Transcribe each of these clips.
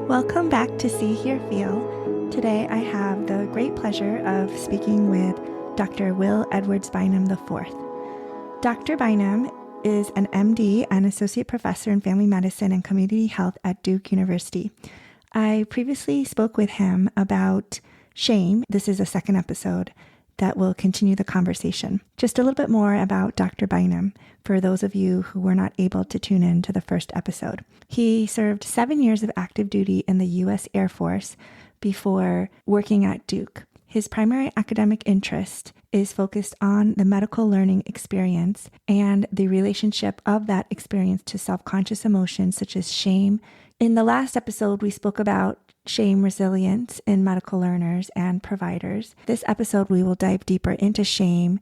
Welcome back to See, Hear, Feel. Today I have the great pleasure of speaking with Dr. Will Edwards Bynum IV. Dr. Bynum is an MD and associate professor in family medicine and community health at Duke University. I previously spoke with him about shame. This is a second episode that will continue the conversation. Just a little bit more about Dr. Bynum for those of you who were not able to tune in to the first episode. He served 7 years of active duty in the U.S. Air Force before working at Duke. His primary academic interest is focused on the medical learning experience and the relationship of that experience to self-conscious emotions such as shame. In the last episode, we spoke about shame resilience in medical learners and providers. This episode, we will dive deeper into shame,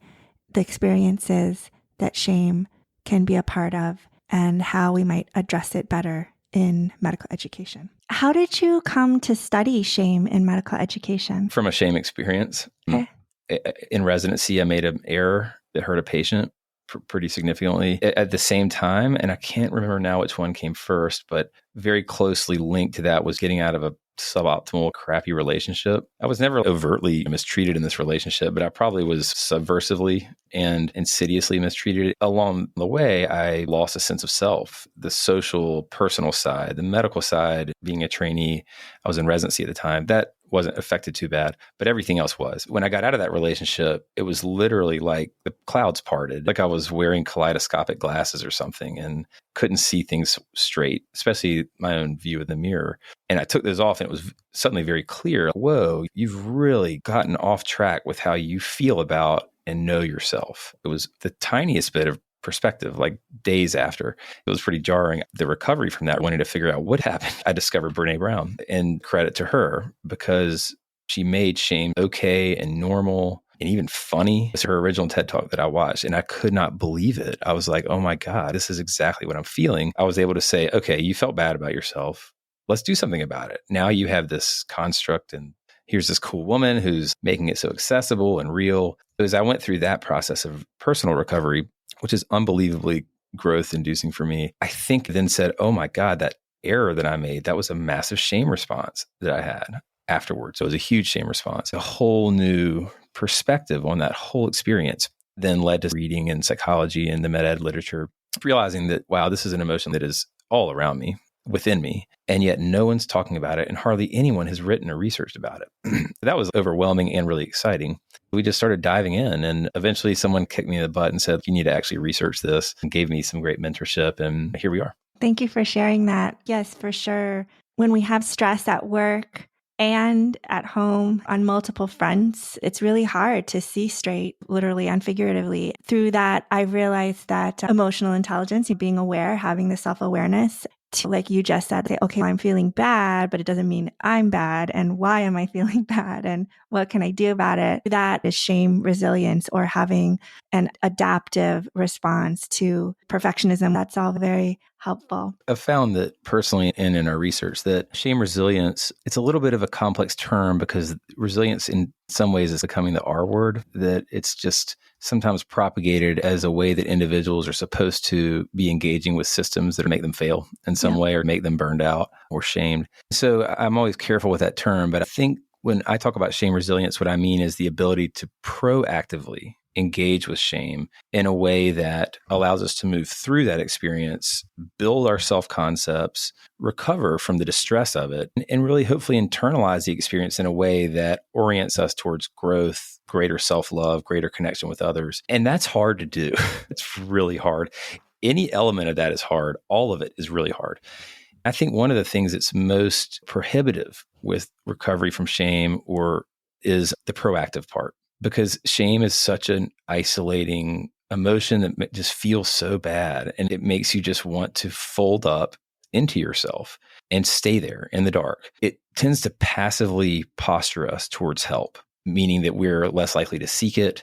the experiences that shame can be a part of, and how we might address it better in medical education. How did you come to study shame in medical education? From a shame experience. Okay. In residency, I made an error that hurt a patient pretty significantly at the same time. And I can't remember now which one came first, but very closely linked to that was getting out of a suboptimal, crappy relationship. I was never overtly mistreated in this relationship, but I probably was subversively and insidiously mistreated. Along the way, I lost a sense of self, the social, personal side, the medical side. Being a trainee, I was in residency at the time. That wasn't affected too bad, but everything else was. When I got out of that relationship, it was literally like the clouds parted, like I was wearing kaleidoscopic glasses or something and couldn't see things straight, especially my own view in the mirror. And I took those off and it was suddenly very clear. Whoa, you've really gotten off track with how you feel about and know yourself. It was the tiniest bit of perspective, like days after. It was pretty jarring. The recovery from that, wanting to figure out what happened, I discovered Brene Brown, and credit to her because she made shame okay and normal and even funny. It's her original TED Talk that I watched, and I could not believe it. I was like, oh my God, this is exactly what I'm feeling. I was able to say, okay, you felt bad about yourself. Let's do something about it. Now you have this construct and here's this cool woman who's making it so accessible and real. As I went through that process of personal recovery, which is unbelievably growth inducing for me, I think then said, oh my God, that error that I made, that was a massive shame response that I had afterwards. So it was a huge shame response. A whole new perspective on that whole experience then led to reading and psychology and the med ed literature, realizing that, wow, this is an emotion that is all around me, within me, and yet no one's talking about it and hardly anyone has written or researched about it. That was overwhelming and really exciting. We just started diving in and eventually someone kicked me in the butt and said, you need to actually research this, and gave me some great mentorship, and here we are. Thank you for sharing that. Yes, for sure. When we have stress at work and at home on multiple fronts, it's really hard to see straight, literally and figuratively. Through that, I realized that emotional intelligence, being aware, having the self-awareness, to, like you just said, say, okay, I'm feeling bad, but it doesn't mean I'm bad. And why am I feeling bad? And what can I do about it? That is shame resilience, or having an adaptive response to perfectionism. That's all very helpful. I've found that personally and in our research that shame resilience, it's a little bit of a complex term because resilience in some ways is becoming the R word, that it's just sometimes propagated as a way that individuals are supposed to be engaging with systems that make them fail in some way or make them burned out or shamed. So I'm always careful with that term, but I think when I talk about shame resilience, what I mean is the ability to proactively engage with shame in a way that allows us to move through that experience, build our self-concepts, recover from the distress of it, and really hopefully internalize the experience in a way that orients us towards growth, greater self-love, greater connection with others. And that's hard to do. It's really hard. Any element of that is hard. All of it is really hard. I think one of the things that's most prohibitive with recovery from shame is the proactive part. Because shame is such an isolating emotion that just feels so bad. And it makes you just want to fold up into yourself and stay there in the dark. It tends to passively posture us towards help, meaning that we're less likely to seek it.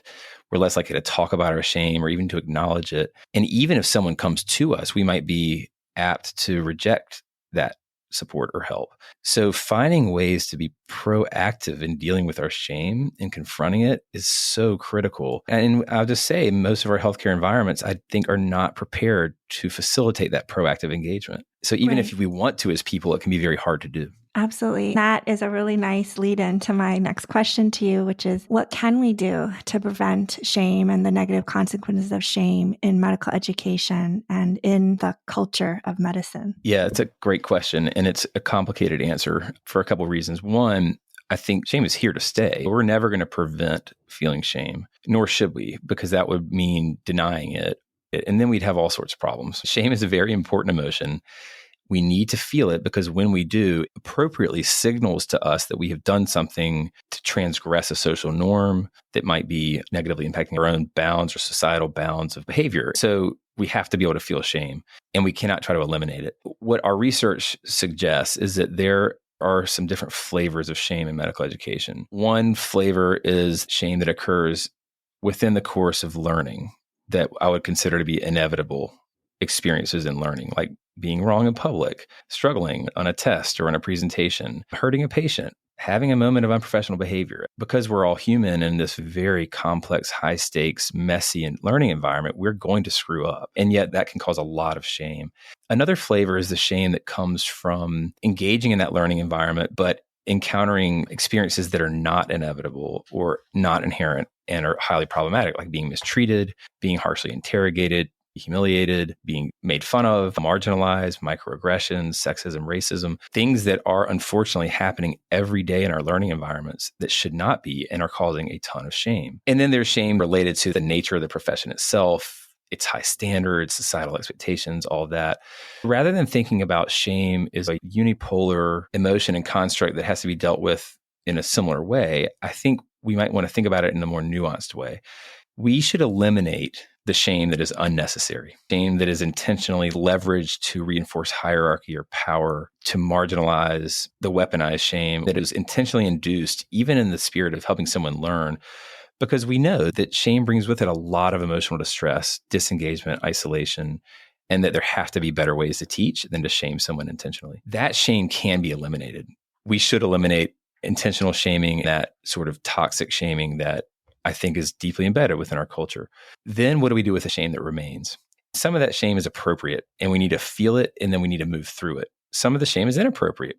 We're less likely to talk about our shame or even to acknowledge it. And even if someone comes to us, we might be apt to reject that support or help. So finding ways to be proactive in dealing with our shame and confronting it is so critical. And I'll just say most of our healthcare environments, I think, are not prepared to facilitate that proactive engagement. So even Right. if we want to as people, it can be very hard to do. Absolutely. That is a really nice lead in to my next question to you, which is what can we do to prevent shame and the negative consequences of shame in medical education and in the culture of medicine? Yeah, it's a great question. And it's a complicated answer for a couple of reasons. One, I think shame is here to stay. We're never going to prevent feeling shame, nor should we, because that would mean denying it. And then we'd have all sorts of problems. Shame is a very important emotion. We need to feel it because when we do, appropriately signals to us that we have done something to transgress a social norm that might be negatively impacting our own bounds or societal bounds of behavior. So we have to be able to feel shame, and we cannot try to eliminate it. What our research suggests is that there are some different flavors of shame in medical education. One flavor is shame that occurs within the course of learning that I would consider to be inevitable experiences in learning, like being wrong in public, struggling on a test or on a presentation, hurting a patient, having a moment of unprofessional behavior. Because we're all human in this very complex, high stakes, messy and learning environment, we're going to screw up. And yet that can cause a lot of shame. Another flavor is the shame that comes from engaging in that learning environment, but encountering experiences that are not inevitable or not inherent and are highly problematic, like being mistreated, being harshly interrogated, humiliated, being made fun of, marginalized, microaggressions, sexism, racism, things that are unfortunately happening every day in our learning environments that should not be and are causing a ton of shame. And then there's shame related to the nature of the profession itself, its high standards, societal expectations, all of that. Rather than thinking about shame as a unipolar emotion and construct that has to be dealt with in a similar way, I think we might want to think about it in a more nuanced way. We should eliminate the shame that is unnecessary, shame that is intentionally leveraged to reinforce hierarchy or power, to marginalize, the weaponized shame that is intentionally induced, even in the spirit of helping someone learn, because we know that shame brings with it a lot of emotional distress, disengagement, isolation, and that there have to be better ways to teach than to shame someone intentionally. That shame can be eliminated. We should eliminate intentional shaming, that sort of toxic shaming that I think is deeply embedded within our culture. Then what do we do with the shame that remains? Some of that shame is appropriate and we need to feel it and then we need to move through it. Some of the shame is inappropriate.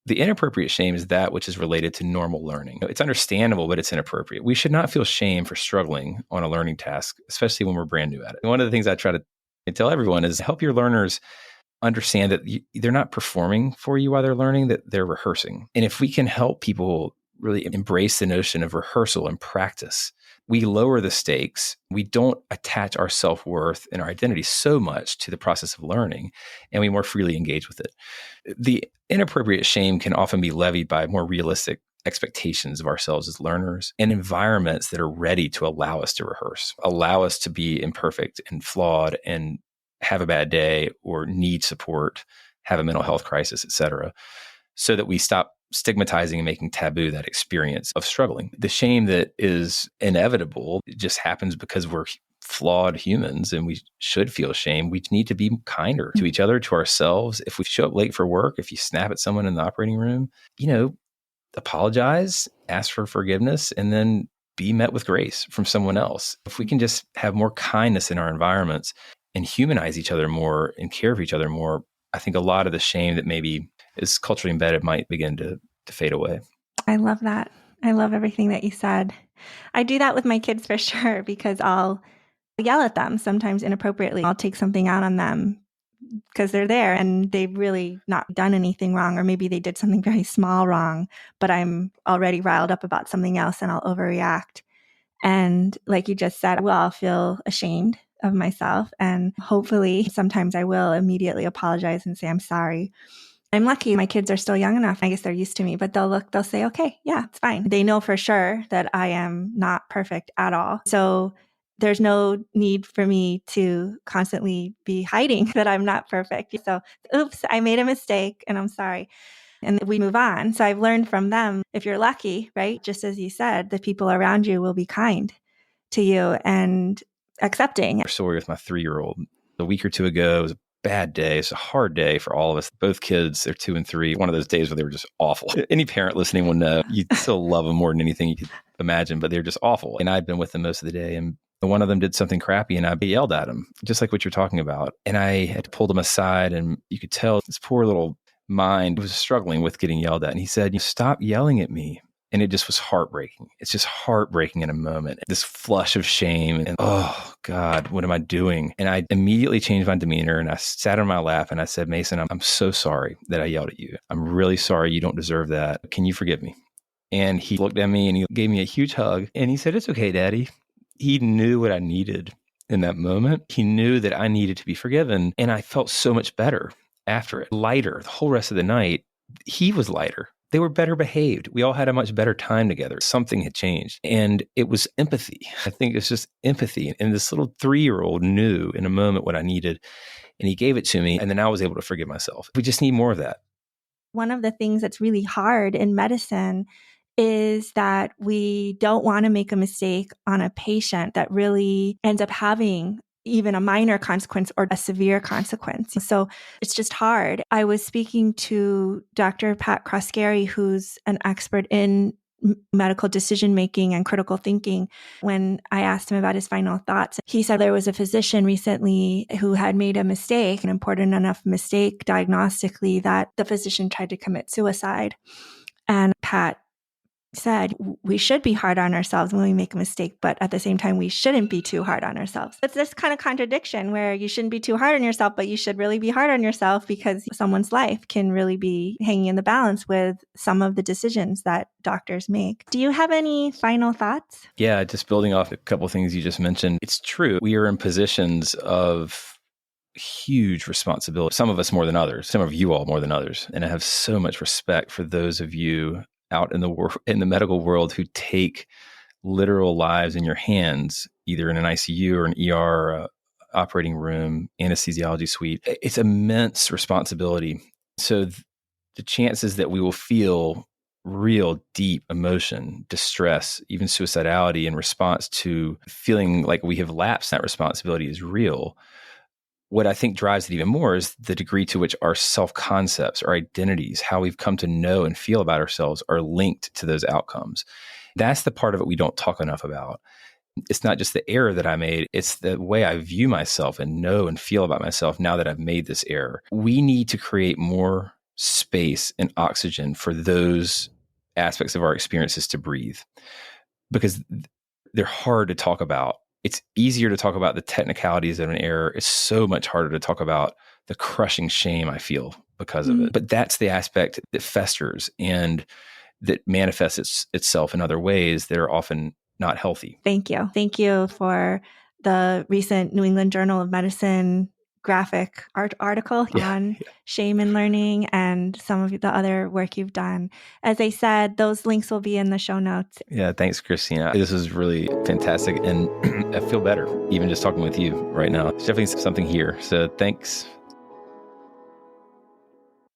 The inappropriate shame is that which is related to normal learning. It's understandable, but it's inappropriate. We should not feel shame for struggling on a learning task, especially when we're brand new at it. One of the things I try to tell everyone is help your learners understand that they're not performing for you while they're learning, that they're rehearsing. And if we can help people really embrace the notion of rehearsal and practice, we lower the stakes. We don't attach our self-worth and our identity so much to the process of learning, and we more freely engage with it. The inappropriate shame can often be levied by more realistic expectations of ourselves as learners and environments that are ready to allow us to rehearse, allow us to be imperfect and flawed and have a bad day or need support, have a mental health crisis, et cetera, so that we stop stigmatizing and making taboo that experience of struggling. The shame that is inevitable just happens because we're flawed humans and we should feel shame. We need to be kinder to each other, to ourselves. If we show up late for work, if you snap at someone in the operating room, apologize, ask for forgiveness, and then be met with grace from someone else. If we can just have more kindness in our environments and humanize each other more and care for each other more, I think a lot of the shame that maybe is culturally embedded might begin to fade away. I love that. I love everything that you said. I do that with my kids for sure, because I'll yell at them sometimes inappropriately. I'll take something out on them because they're there and they've really not done anything wrong, or maybe they did something very small wrong, but I'm already riled up about something else and I'll overreact. And like you just said, I'll feel ashamed of myself. And hopefully sometimes I will immediately apologize and say, I'm sorry. I'm lucky my kids are still young enough. I guess they're used to me, but they'll say, okay, yeah, it's fine. They know for sure that I am not perfect at all. So there's no need for me to constantly be hiding that I'm not perfect. So, oops, I made a mistake and I'm sorry. And we move on. So I've learned from them, if you're lucky, right? Just as you said, the people around you will be kind to you and accepting. A story with my 3-year-old. A week or two ago, it was a bad day. It's a hard day for all of us. Both kids, they're 2 and 3. One of those days where they were just awful. Any parent listening will know you still love them more than anything you could imagine, but they're just awful. And I'd been with them most of the day. And One of them did something crappy and I yelled at him, just like what you're talking about. And I had pulled him aside and you could tell his poor little mind was struggling with getting yelled at. And he said, stop yelling at me. And it just was heartbreaking. It's just heartbreaking in a moment. This flush of shame and, oh God, what am I doing? And I immediately changed my demeanor and I sat on my lap and I said, Mason, I'm so sorry that I yelled at you. I'm really sorry. You don't deserve that. Can you forgive me? And he looked at me and he gave me a huge hug and he said, it's okay, Daddy. He knew what I needed in that moment. He knew that I needed to be forgiven. And I felt so much better after it, lighter the whole rest of the night. He was lighter. They were better behaved. We all had a much better time together. Something had changed. And it was empathy. I think it's just empathy. And this little 3-year-old knew in a moment what I needed. And he gave it to me. And then I was able to forgive myself. We just need more of that. One of the things that's really hard in medicine is that we don't want to make a mistake on a patient that really ends up having even a minor consequence or a severe consequence. So it's just hard. I was speaking to Dr. Pat Croscari, who's an expert in medical decision-making and critical thinking. When I asked him about his final thoughts, he said there was a physician recently who had made a mistake, an important enough mistake diagnostically, that the physician tried to commit suicide. And Pat said, we should be hard on ourselves when we make a mistake, but at the same time, we shouldn't be too hard on ourselves. It's this kind of contradiction where you shouldn't be too hard on yourself, but you should really be hard on yourself because someone's life can really be hanging in the balance with some of the decisions that doctors make. Do you have any final thoughts? Yeah, just building off a couple of things you just mentioned. It's true. We are in positions of huge responsibility. Some of us more than others, some of you all more than others. And I have so much respect for those of you out in the medical world who take literal lives in your hands, either in an ICU or an ER, or a operating room, anesthesiology suite. It's immense responsibility. So the chances that we will feel real deep emotion, distress, even suicidality in response to feeling like we have lapsed that responsibility is real. What I think drives it even more is the degree to which our self-concepts, our identities, how we've come to know and feel about ourselves are linked to those outcomes. That's the part of it we don't talk enough about. It's not just the error that I made, it's the way I view myself and know and feel about myself now that I've made this error. We need to create more space and oxygen for those aspects of our experiences to breathe because they're hard to talk about. It's easier to talk about the technicalities of an error. It's so much harder to talk about the crushing shame I feel because of it. But that's the aspect that festers and that manifests itself in other ways that are often not healthy. Thank you. Thank you for the recent New England Journal of Medicine graphic article on shame and learning and some of the other work you've done. As I said, those links will be in the show notes. Yeah, thanks, Christina. This is really fantastic. And I feel better even just talking with you right now. It's definitely something here. So thanks